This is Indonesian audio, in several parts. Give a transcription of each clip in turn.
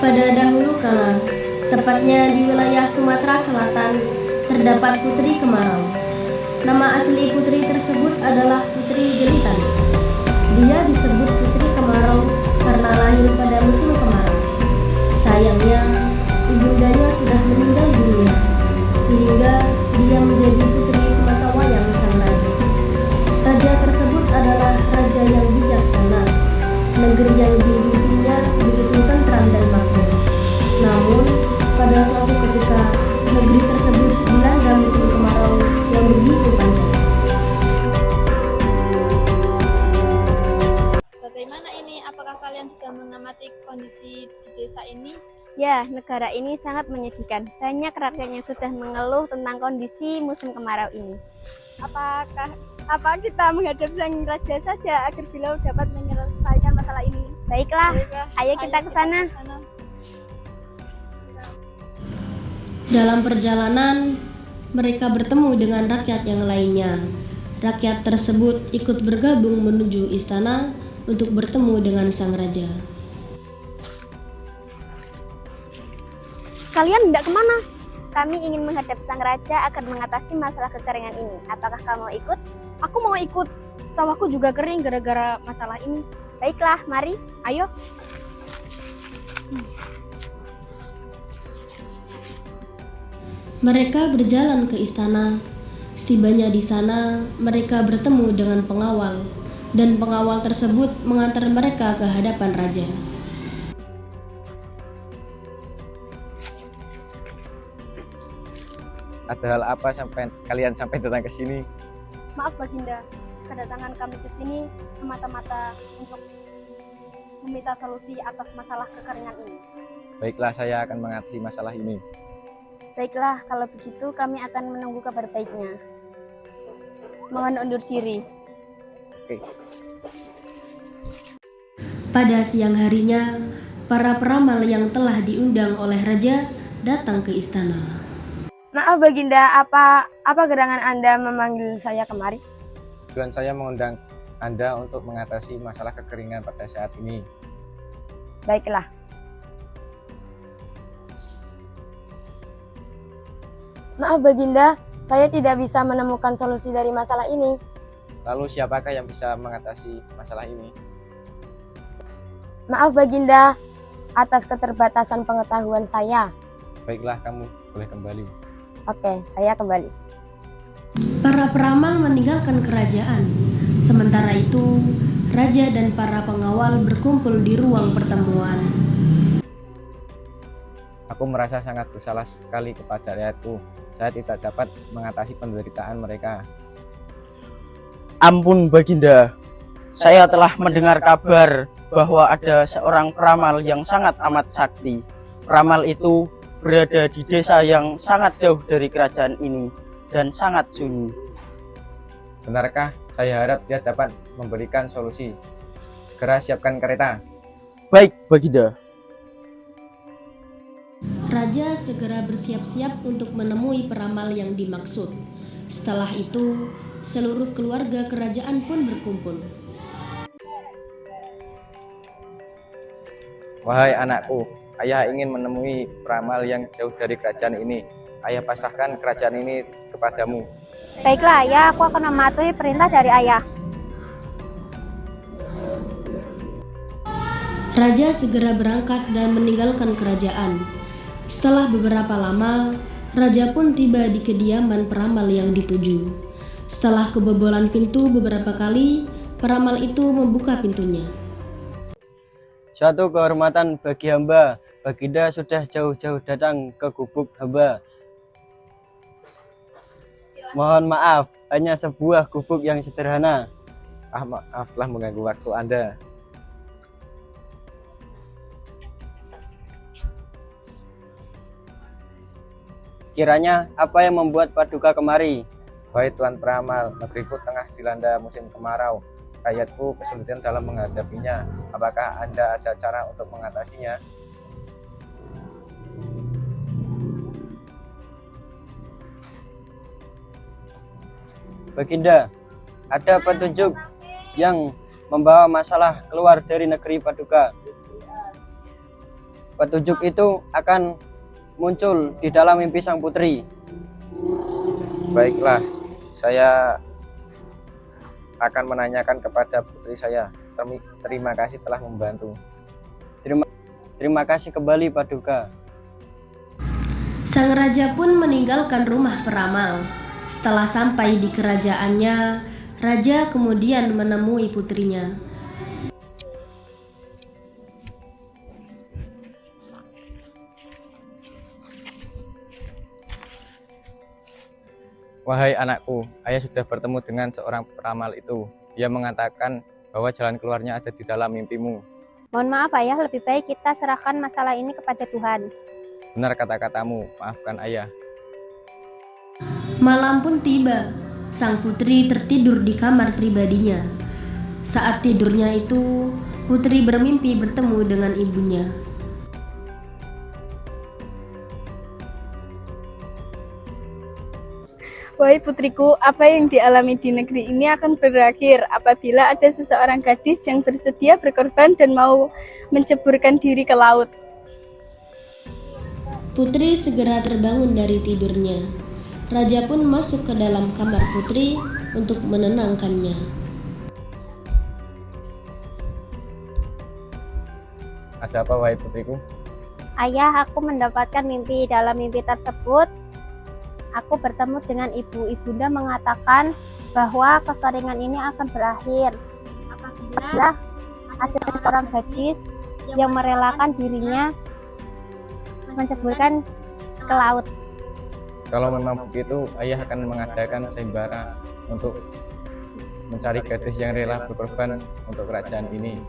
Pada dahulu kala, tepatnya di wilayah Sumatera Selatan, terdapat Putri Kemarau. Nama asli putri tersebut adalah Putri Jelitan. Dia disebut Putri Kemarau karena lahir pada musim kemarau. Sayangnya, ibundanya sudah meninggal dunia, sehingga dia menjadi putri sematawayang sang raja. Raja tersebut adalah raja yang bijaksana. Negeri yang dipimpinnya begitu tentram dan makmur. Namun, pada suatu ketika, negeri tersebut dilanda musim kemarau yang begitu panjang. Bagaimana ini? Apakah kalian sudah mengamati kondisi di desa ini? Ya, negara ini sangat menyedihkan. Banyak rakyatnya sudah mengeluh tentang kondisi musim kemarau ini. Apa kita menghadap sang raja saja agar beliau dapat menyelesaikan masalah ini? Baiklah, ayo kita ke sana. Dalam perjalanan, mereka bertemu dengan rakyat yang lainnya. Rakyat tersebut ikut bergabung menuju istana untuk bertemu dengan sang raja. Kalian hendak kemana? Kami ingin menghadap sang raja agar mengatasi masalah kekeringan ini. Apakah kamu ikut? Aku mau ikut. Sawahku juga kering gara-gara masalah ini. Baiklah, mari. Ayo. Mereka berjalan ke istana. Setibanya di sana, mereka bertemu dengan pengawal, dan pengawal tersebut mengantar mereka ke hadapan raja. Ada hal apa kalian sampai datang ke sini? Maaf Baginda, kedatangan kami ke sini semata-mata untuk meminta solusi atas masalah kekeringan ini. Baiklah, saya akan mengatasi masalah ini. Baiklah, kalau begitu kami akan menunggu kabar baiknya. Mohon undur diri. Oke. Pada siang harinya, para peramal yang telah diundang oleh raja datang ke istana. Maaf Baginda, apa gerangan Anda memanggil saya kemari? Tujuan saya mengundang Anda untuk mengatasi masalah kekeringan pada saat ini. Baiklah. Maaf Baginda, saya tidak bisa menemukan solusi dari masalah ini. Lalu siapakah yang bisa mengatasi masalah ini? Maaf Baginda, atas keterbatasan pengetahuan saya. Baiklah, kamu boleh kembali. Oke, saya kembali. Para peramal meninggalkan kerajaan. Sementara itu, raja dan para pengawal berkumpul di ruang pertemuan. Aku merasa sangat bersalah sekali kepada rakyatku. Saya tidak dapat mengatasi penderitaan mereka. Ampun Baginda, saya telah mendengar kabar bahwa ada seorang peramal yang sangat amat sakti. Peramal itu berada di desa yang sangat jauh dari kerajaan ini dan sangat sunyi. Benarkah? Saya harap dia dapat memberikan solusi. Segera siapkan kereta. Baik Baginda. Raja segera bersiap-siap untuk menemui peramal yang dimaksud. Setelah itu, seluruh keluarga kerajaan pun berkumpul. Wahai anakku, ayah ingin menemui peramal yang jauh dari kerajaan ini. Ayah pasrahkan kerajaan ini kepadamu. Baiklah, ayah, aku akan mematuhi perintah dari ayah. Raja segera berangkat dan meninggalkan kerajaan. Setelah beberapa lama, raja pun tiba di kediaman peramal yang dituju. Setelah kebobolan pintu beberapa kali, peramal itu membuka pintunya. Suatu kehormatan bagi hamba, Baginda sudah jauh-jauh datang ke gubuk hamba. Mohon maaf, hanya sebuah gubuk yang sederhana. Maaf telah mengganggu waktu Anda. Kiranya apa yang membuat Paduka kemari? Wahai Tuan Peramal, negeriku tengah dilanda musim kemarau. Rakyatku kesulitan dalam menghadapinya. Apakah Anda ada cara untuk mengatasinya? Baginda, ada petunjuk yang membawa masalah keluar dari negeri Paduka. Petunjuk itu akan muncul di dalam mimpi sang putri. Baiklah, saya akan menanyakan kepada putri saya. Terima kasih telah membantu. Terima kasih kembali Paduka. Sang raja pun meninggalkan rumah peramal. Setelah sampai di kerajaannya, raja kemudian menemui putrinya. Wahai anakku, ayah sudah bertemu dengan seorang peramal itu. Dia mengatakan bahwa jalan keluarnya ada di dalam mimpimu. Mohon maaf ayah, lebih baik kita serahkan masalah ini kepada Tuhan. Benar kata-katamu, maafkan ayah. Malam pun tiba. Sang putri tertidur di kamar pribadinya. Saat tidurnya itu, putri bermimpi bertemu dengan ibunya. Wahai putriku, apa yang dialami di negeri ini akan berakhir apabila ada seseorang gadis yang bersedia berkorban dan mau menceburkan diri ke laut. Putri segera terbangun dari tidurnya. Raja pun masuk ke dalam kamar putri untuk menenangkannya. Ada apa wahai putriku? Ayah, aku mendapatkan mimpi. Dalam mimpi tersebut, aku bertemu dengan ibu. Ibunda mengatakan bahwa kekeringan ini akan berakhir apabila ada seorang gadis yang merelakan dirinya menceburkan ke laut. Kalau memang begitu, ayah akan mengadakan sayembara untuk mencari gadis yang rela berkorban untuk kerajaan ini.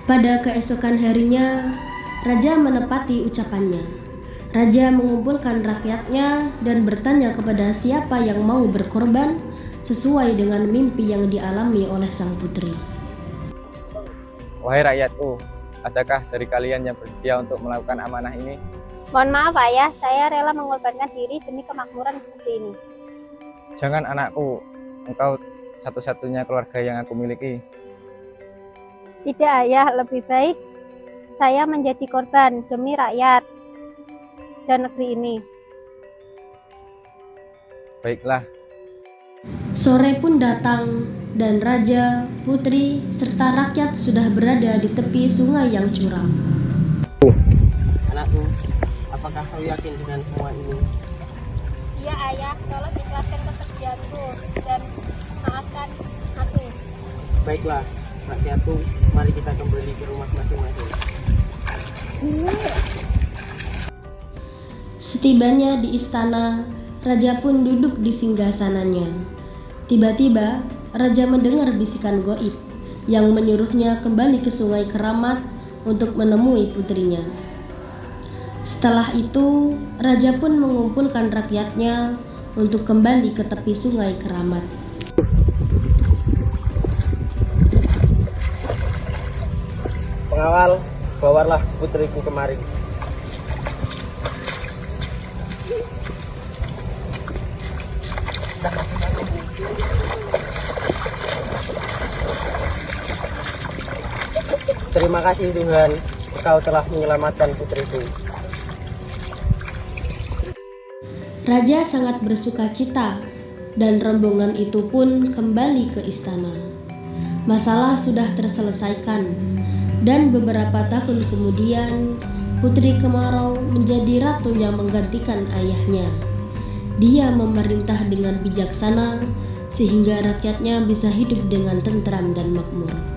Pada keesokan harinya, raja menepati ucapannya. Raja mengumpulkan rakyatnya dan bertanya kepada siapa yang mau berkorban sesuai dengan mimpi yang dialami oleh sang putri. Wahai rakyatku, adakah dari kalian yang bersedia untuk melakukan amanah ini? Mohon maaf ayah, saya rela mengorbankan diri demi kemakmuran negeri ini. Jangan anakku, engkau satu-satunya keluarga yang aku miliki. Tidak ayah, lebih baik saya menjadi korban demi rakyat dan negeri ini. Baiklah, Sore pun datang dan raja, putri, serta rakyat sudah berada di tepi sungai yang curam. Anakku, apakah kau yakin dengan semua ini? Iya ayah, tolong ikhlaskan kesedihanku dan maafkan aku. Baiklah, rakyatku, mari kita kembali ke rumah masing-masing. Setibanya di istana, raja pun duduk di singgasananya. Tiba-tiba, raja mendengar bisikan goib yang menyuruhnya kembali ke sungai Keramat untuk menemui putrinya. Setelah itu, raja pun mengumpulkan rakyatnya untuk kembali ke tepi sungai Keramat. Pengawal, bawalah putriku kemari. Terima kasih Tuhan, Engkau telah menyelamatkan putriku. Raja sangat bersukacita dan rombongan itu pun kembali ke istana. Masalah sudah terselesaikan dan beberapa tahun kemudian Putri Kemarau menjadi ratu yang menggantikan ayahnya. Dia memerintah dengan bijaksana sehingga rakyatnya bisa hidup dengan tentram dan makmur.